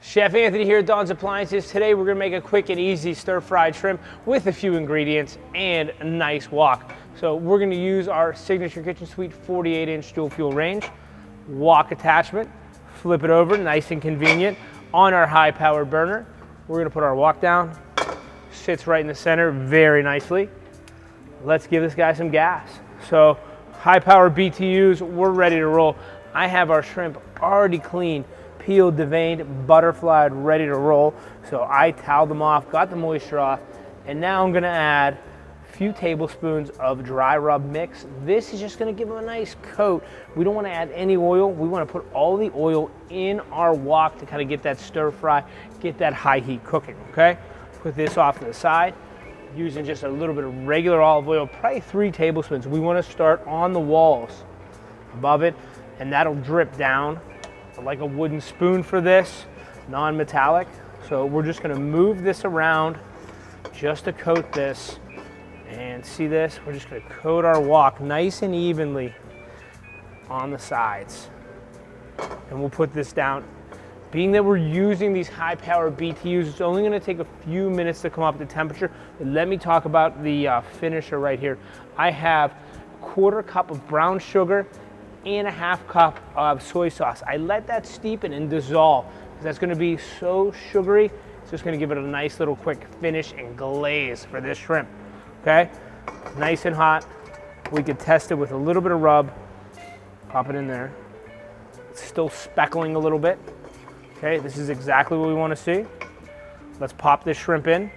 Chef Anthony here at Dawn's Appliances. Today we're gonna make a quick and easy stir-fried shrimp with a few ingredients and a nice wok. So we're gonna use our signature kitchen suite 48-inch dual fuel range, wok attachment, flip it over, nice and convenient, on our high-powered burner. We're gonna put our wok down, sits right in the center very nicely. Let's give this guy some gas. So high-powered BTUs, we're ready to roll. I have our shrimp already cleaned, peeled, deveined, butterflied, ready to roll. So I toweled them off, got the moisture off, and now I'm gonna add a few tablespoons of dry rub mix. This is just gonna give them a nice coat. We don't wanna add any oil. We wanna put all the oil in our wok to kind of get that stir fry, get that high heat cooking, okay? Put this off to the side, using just a little bit of regular olive oil, probably 3 tablespoons. We wanna start on the walls above it, and that'll drip down. I like a wooden spoon for this, non-metallic. So we're just gonna move this around just to coat this. And see this? We're just gonna coat our wok nice and evenly on the sides. And we'll put this down. Being that we're using these high-powered BTUs, it's only gonna take a few minutes to come up to temperature. But let me talk about the finisher right here. I have a 1/4 cup of brown sugar and a 1/2 cup of soy sauce. I let that steepen and dissolve because that's gonna be so sugary. It's just gonna give it a nice little quick finish and glaze for this shrimp, okay? Nice and hot. We could test it with a little bit of rub. Pop it in there. It's still speckling a little bit. Okay, this is exactly what we wanna see. Let's pop this shrimp in.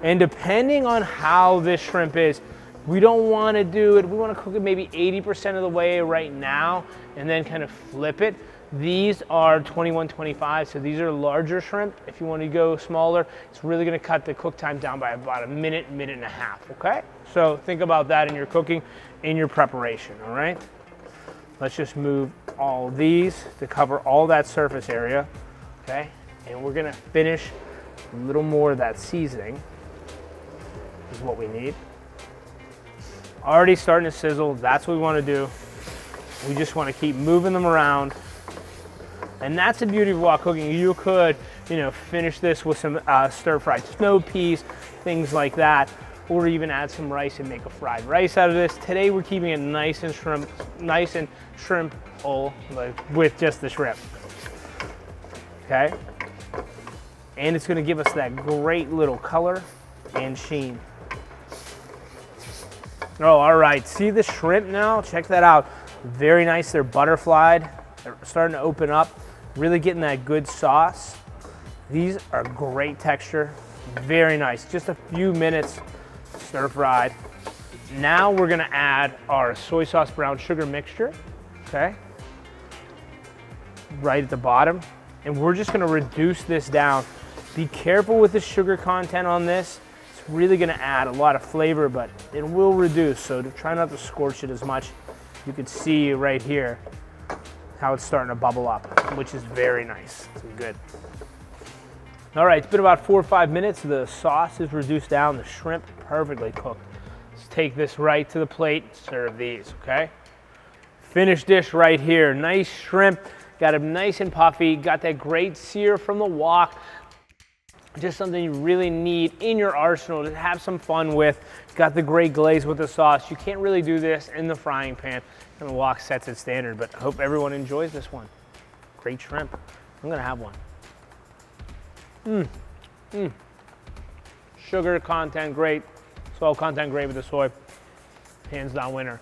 And depending on how this shrimp is, we don't want to do it, we want to cook it maybe 80% of the way right now and then kind of flip it. These are 21-25, so these are larger shrimp. If you want to go smaller, it's really going to cut the cook time down by about a minute, minute and a half, okay? So think about that in your cooking, in your preparation, all right? Let's just move all these to cover all that surface area, okay? And we're going to finish a little more of that seasoning is what we need. Already starting to sizzle, that's what we want to do. We just want to keep moving them around. And that's the beauty of wok cooking. You could, finish this with some stir-fried snow peas, things like that, or even add some rice and make a fried rice out of this. Today we're keeping it nice and shrimp-ol, like with just the shrimp. Okay? And it's going to give us that great little color and sheen. Oh, all right, see the shrimp now? Check that out. Very nice, they're butterflied. They're starting to open up, really getting that good sauce. These are great texture, very nice. Just a few minutes stir-fried. Now we're gonna add our soy sauce brown sugar mixture, okay? Right at the bottom. And we're just gonna reduce this down. Be careful with the sugar content on this. Really going to add a lot of flavor, but it will reduce, so to try not to scorch it as much. You can see right here how it's starting to bubble up, which is very nice. It's good. All right, it's been about 4 or 5 minutes. The sauce is reduced down, the shrimp perfectly cooked. Let's take this right to the plate, serve these, okay? Finished dish right here. Nice shrimp, got it nice and puffy, got that great sear from the wok. Just something you really need in your arsenal to have some fun with. Got the great glaze with the sauce. You can't really do this in the frying pan, and the wok sets its standard, but I hope everyone enjoys this one. Great shrimp. I'm gonna have one. Sugar content great, salt content great with the soy. Hands down winner.